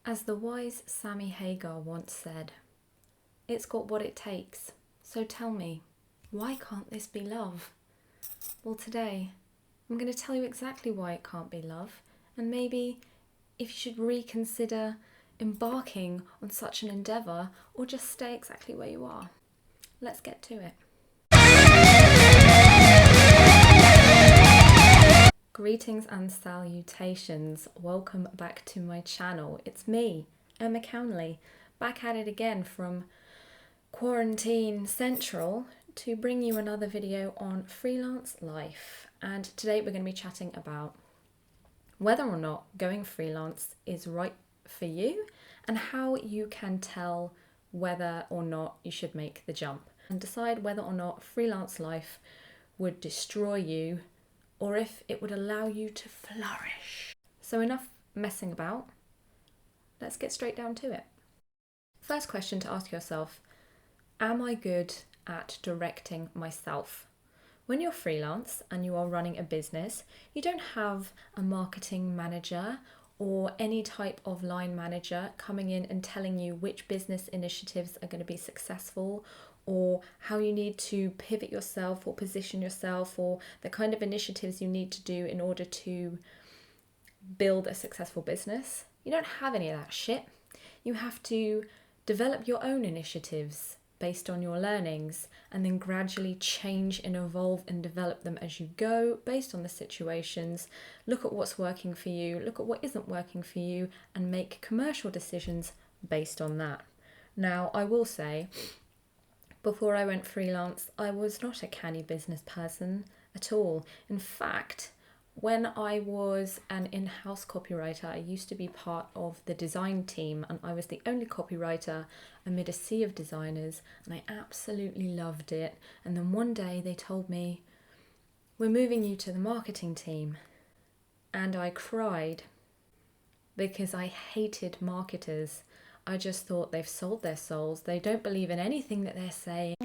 As the wise Sammy Hagar once said, it's got what it takes. So tell me, why can't this be love? Well, today I'm going to tell you exactly why it can't be love, and maybe if you should reconsider embarking on such an endeavour or just stay exactly where you are. Let's get to it. Greetings and salutations. Welcome back to my channel. It's me, Emma Cownley, back at it again from Quarantine Central to bring you another video on freelance life. And today we're going to be chatting about whether or not going freelance is right for you and how you can tell whether or not you should make the jump and decide whether or not freelance life would destroy you or if it would allow you to flourish. So enough messing about. Let's get straight down to it. First question to ask yourself, am I good at directing myself? When you're freelance and you are running a business, you don't have a marketing manager or any type of line manager coming in and telling you which business initiatives are going to be successful or how you need to pivot yourself or position yourself or the kind of initiatives you need to do in order to build a successful business. You don't have any of that shit. You have to develop your own initiatives based on your learnings and then gradually change and evolve and develop them as you go based on the situations. Look at what's working for you, look at what isn't working for you, and make commercial decisions based on that. Now, I will say, before I went freelance, I was not a canny business person at all. In fact, when I was an in-house copywriter, I used to be part of the design team and I was the only copywriter amid a sea of designers and I absolutely loved it. And then one day they told me, we're moving you to the marketing team. And I cried because I hated marketers. I just thought they've sold their souls. They don't believe in anything that they're saying.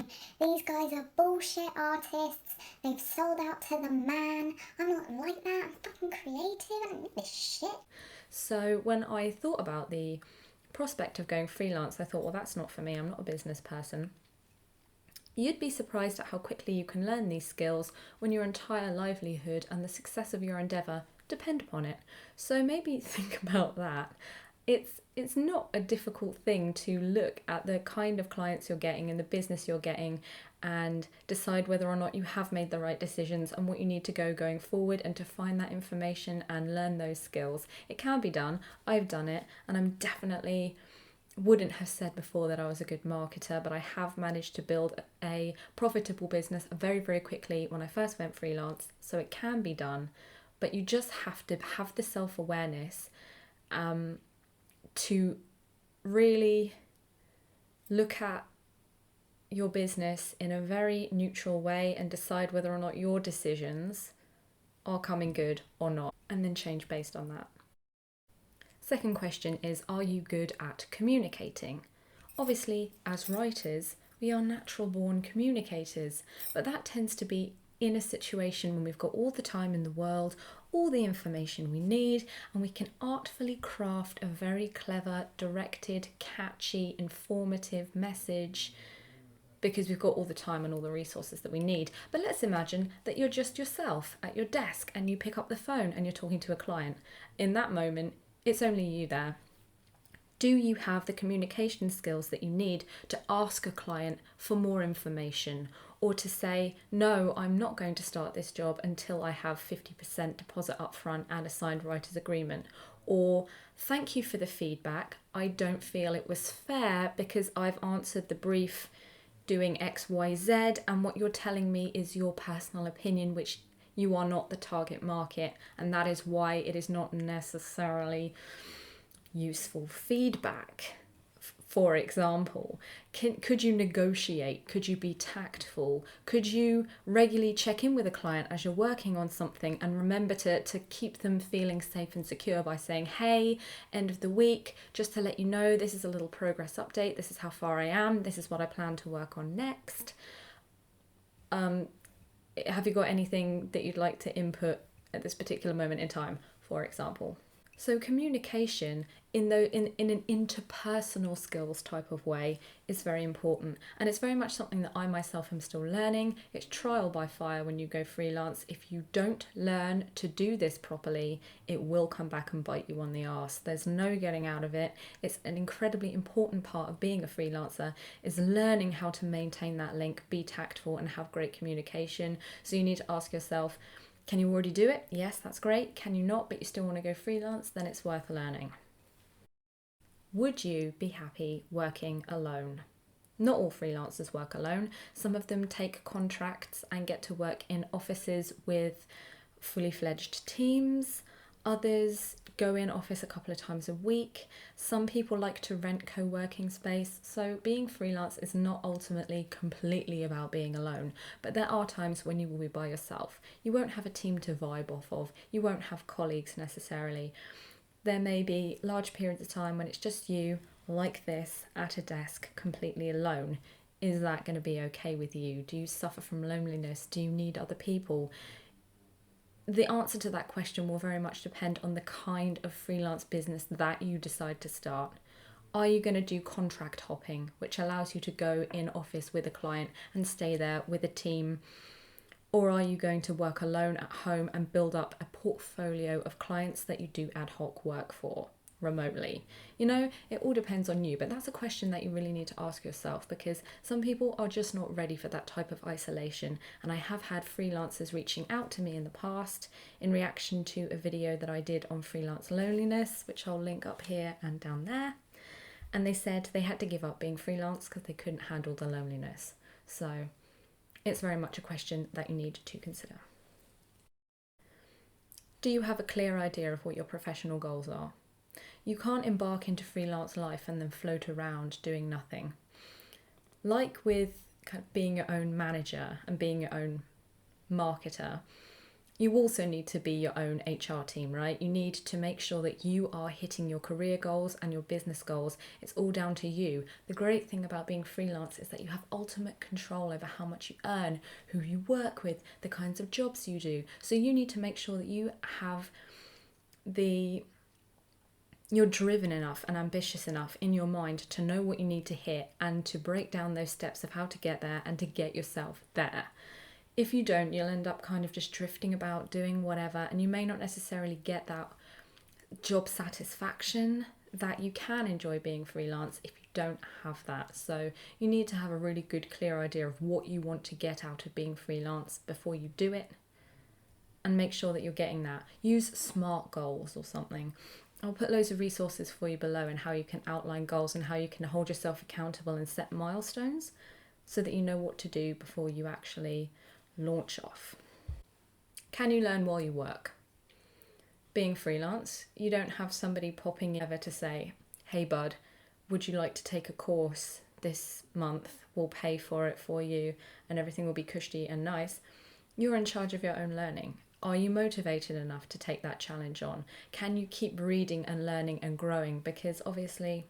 These guys are bullshit artists. They've sold out to the man. I'm not like that. I'm fucking creative. I don't need this shit. So when I thought about the prospect of going freelance, I thought, well, that's not for me. I'm not a business person. You'd be surprised at how quickly you can learn these skills when your entire livelihood and the success of your endeavour depend upon it. So maybe think about that. It's not a difficult thing to look at the kind of clients you're getting and the business you're getting and decide whether or not you have made the right decisions and what you need to going forward and to find that information and learn those skills. It can be done. I've done it and I'm definitely wouldn't have said before that I was a good marketer, but I have managed to build a profitable business very, very quickly when I first went freelance. So it can be done, but you just have to have the self-awareness to really look at your business in a very neutral way and decide whether or not your decisions are coming good or not, and then change based on that. Second question is, are you good at communicating? Obviously, as writers, we are natural born communicators, but that tends to be in a situation when we've got all the time in the world, all the information we need, and we can artfully craft a very clever, directed, catchy, informative message because we've got all the time and all the resources that we need. But let's imagine that you're just yourself at your desk and you pick up the phone and you're talking to a client. In that moment, it's only you there. Do you have the communication skills that you need to ask a client for more information or to say, no, I'm not going to start this job until I have 50% deposit up front and a signed writer's agreement? Or, thank you for the feedback. I don't feel it was fair because I've answered the brief doing X, Y, Z, and what you're telling me is your personal opinion, which you are not the target market, and that is why it is not necessarily useful feedback. For example, could you negotiate? Could you be tactful? Could you regularly check in with a client as you're working on something and remember to keep them feeling safe and secure by saying, hey, end of the week, just to let you know, this is a little progress update. This is how far I am. This is what I plan to work on next. Have you got anything that you'd like to input at this particular moment in time, for example? So communication in an interpersonal skills type of way is very important, and it's very much something that I myself am still learning. It's trial by fire when you go freelance. If you don't learn to do this properly, it will come back and bite you on the arse. There's no getting out of it. It's an incredibly important part of being a freelancer, is learning how to maintain that link, be tactful, and have great communication. So you need to ask yourself, can you already do it? Yes, that's great. Can you not, but you still want to go freelance? Then it's worth learning. Would you be happy working alone? Not all freelancers work alone. Some of them take contracts and get to work in offices with fully fledged teams. Others go in office a couple of times a week. Some people like to rent co-working space. So being freelance is not ultimately completely about being alone, but there are times when you will be by yourself. You won't have a team to vibe off of. You won't have colleagues necessarily. There may be large periods of time when it's just you, like this, at a desk, completely alone. Is that going to be okay with you? Do you suffer from loneliness? Do you need other people? The answer to that question will very much depend on the kind of freelance business that you decide to start. Are you going to do contract hopping, which allows you to go in office with a client and stay there with a team? Or are you going to work alone at home and build up a portfolio of clients that you do ad hoc work for remotely? It all depends on you, but that's a question that you really need to ask yourself, because some people are just not ready for that type of isolation. And I have had freelancers reaching out to me in the past in reaction to a video that I did on freelance loneliness, which I'll link up here and down there. And they said they had to give up being freelance because they couldn't handle the loneliness. So it's very much a question that you need to consider. Do you have a clear idea of what your professional goals are? You can't embark into freelance life and then float around doing nothing. Like with being your own manager and being your own marketer, you also need to be your own HR team, right? You need to make sure that you are hitting your career goals and your business goals. It's all down to you. The great thing about being freelance is that you have ultimate control over how much you earn, who you work with, the kinds of jobs you do. So you need to make sure that you have you're driven enough and ambitious enough in your mind to know what you need to hit and to break down those steps of how to get there and to get yourself there. If you don't, you'll end up kind of just drifting about doing whatever, and you may not necessarily get that job satisfaction that you can enjoy being freelance if you don't have that. So you need to have a really good, clear idea of what you want to get out of being freelance before you do it, and make sure that you're getting that. Use SMART goals or something. I'll put loads of resources for you below and how you can outline goals and how you can hold yourself accountable and set milestones so that you know what to do before you actually launch off. Can you learn while you work? Being freelance, you don't have somebody popping over to say, hey bud, would you like to take a course this month? We'll pay for it for you and everything will be cushy and nice. You're in charge of your own learning. Are you motivated enough to take that challenge on? Can you keep reading and learning and growing? Because obviously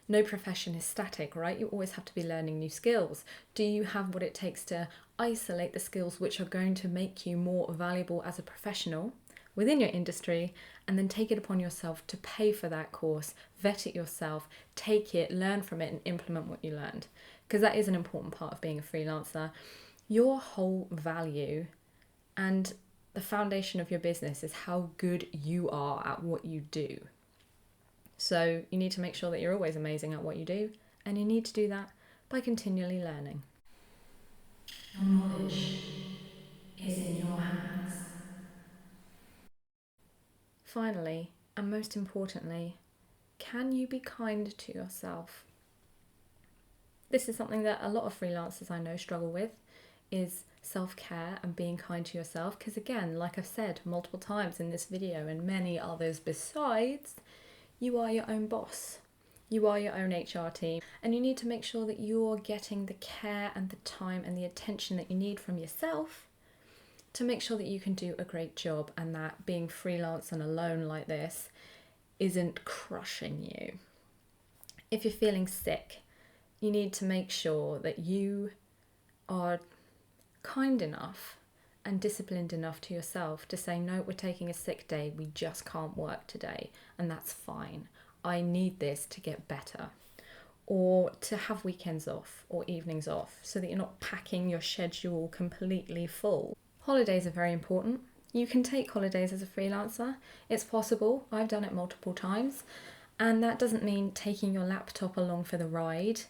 no profession is static, right? You always have to be learning new skills. Do you have what it takes to isolate the skills which are going to make you more valuable as a professional within your industry, and then take it upon yourself to pay for that course, vet it yourself, take it, learn from it, and implement what you learned? Because that is an important part of being a freelancer. Your whole value and the foundation of your business is how good you are at what you do. So you need to make sure that you're always amazing at what you do, and you need to do that by continually learning. Your knowledge is in your hands. Finally, and most importantly, can you be kind to yourself? This is something that a lot of freelancers I know struggle with, is self-care and being kind to yourself. Because again, like I've said multiple times in this video and many others besides, you are your own boss. You are your own HR team, and you need to make sure that you're getting the care and the time and the attention that you need from yourself to make sure that you can do a great job, and that being freelance and alone like this isn't crushing you. If you're feeling sick, you need to make sure that you are kind enough and disciplined enough to yourself to say, no, we're taking a sick day, we just can't work today, and that's fine. I need this to get better. Or to have weekends off or evenings off so that you're not packing your schedule completely full. Holidays are very important. You can take holidays as a freelancer. It's possible. I've done it multiple times. And that doesn't mean taking your laptop along for the ride.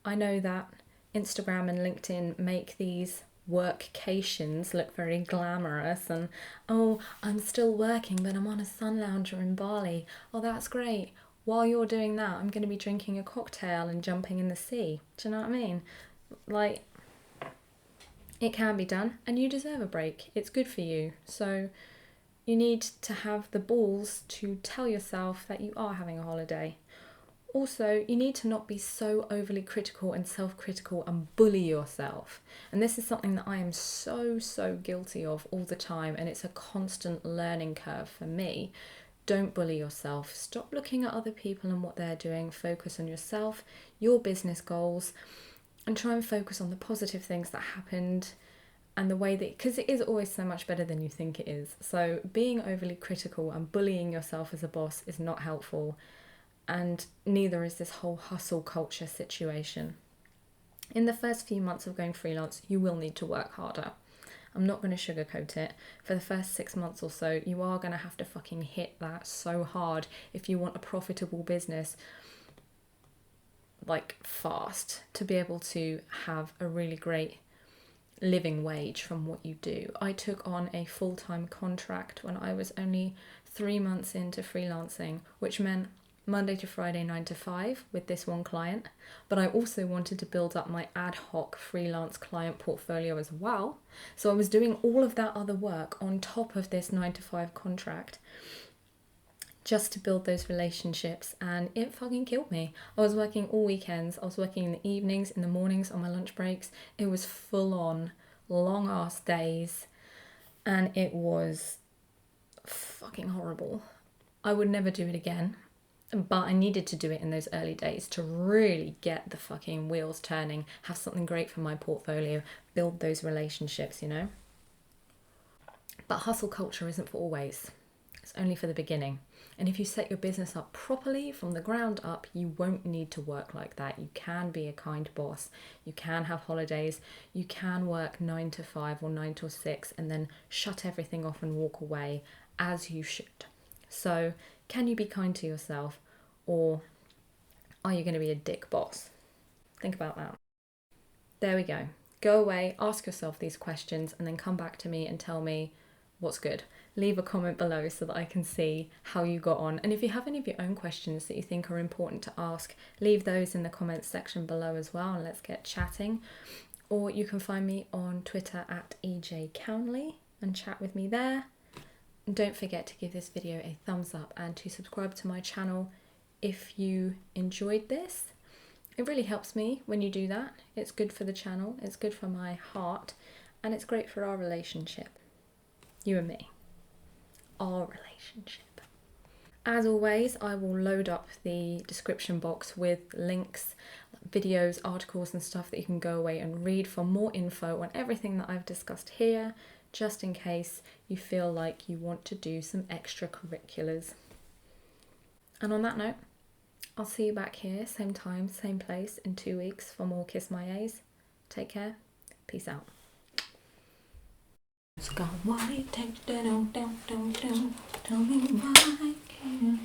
I know that Instagram and LinkedIn make these workcations look very glamorous and, oh, I'm still working, but I'm on a sun lounger in Bali. Oh, that's great. While you're doing that, I'm going to be drinking a cocktail and jumping in the sea. Do you know what I mean? Like, it can be done, and you deserve a break. It's good for you. So you need to have the balls to tell yourself that you are having a holiday. Also, you need to not be so overly critical and self-critical and bully yourself. And this is something that I am so guilty of all the time, and it's a constant learning curve for me. Don't bully yourself. Stop looking at other people and what they're doing. Focus on yourself, your business goals, and try and focus on the positive things that happened and the way that, because it is always so much better than you think it is. So being overly critical and bullying yourself as a boss is not helpful, and neither is this whole hustle culture situation. In the first few months of going freelance, you will need to work harder. I'm not going to sugarcoat it. For the first 6 months or so, you are going to have to fucking hit that so hard if you want a profitable business, like fast, to be able to have a really great living wage from what you do. I took on a full-time contract when I was only 3 months into freelancing, which meant Monday to Friday 9 to 5 with this one client, but I also wanted to build up my ad hoc freelance client portfolio as well. So I was doing all of that other work on top of this 9 to 5 contract just to build those relationships, and it fucking killed me. I was working all weekends, I was working in the evenings, in the mornings, on my lunch breaks. It was full on, long ass days, and it was fucking horrible. I would never do it again. But I needed to do it in those early days to really get the fucking wheels turning, have something great for my portfolio, build those relationships, you know? But hustle culture isn't for always. It's only for the beginning. And if you set your business up properly from the ground up, you won't need to work like that. You can be a kind boss. You can have holidays. You can work 9 to 5 or 9 to 6 and then shut everything off and walk away as you should. So, can you be kind to yourself, or are you going to be a dick boss? Think about that. There we go. Go away, ask yourself these questions, and then come back to me and tell me what's good. Leave a comment below so that I can see how you got on. And if you have any of your own questions that you think are important to ask, leave those in the comments section below as well, and let's get chatting. Or you can find me on Twitter at EJCownley and chat with me there. And don't forget to give this video a thumbs up and to subscribe to my channel if you enjoyed this. It really helps me when you do that. It's good for the channel, it's good for my heart, and it's great for our relationship. You and me. Our relationship. As always, I will load up the description box with links, videos, articles and stuff that you can go away and read for more info on everything that I've discussed here, just in case you feel like you want to do some extracurriculars. And on that note, I'll see you back here, same time, same place, in 2 weeks for more Kiss My A's. Take care. Peace out. It's got what it takes. Tell me why I can't.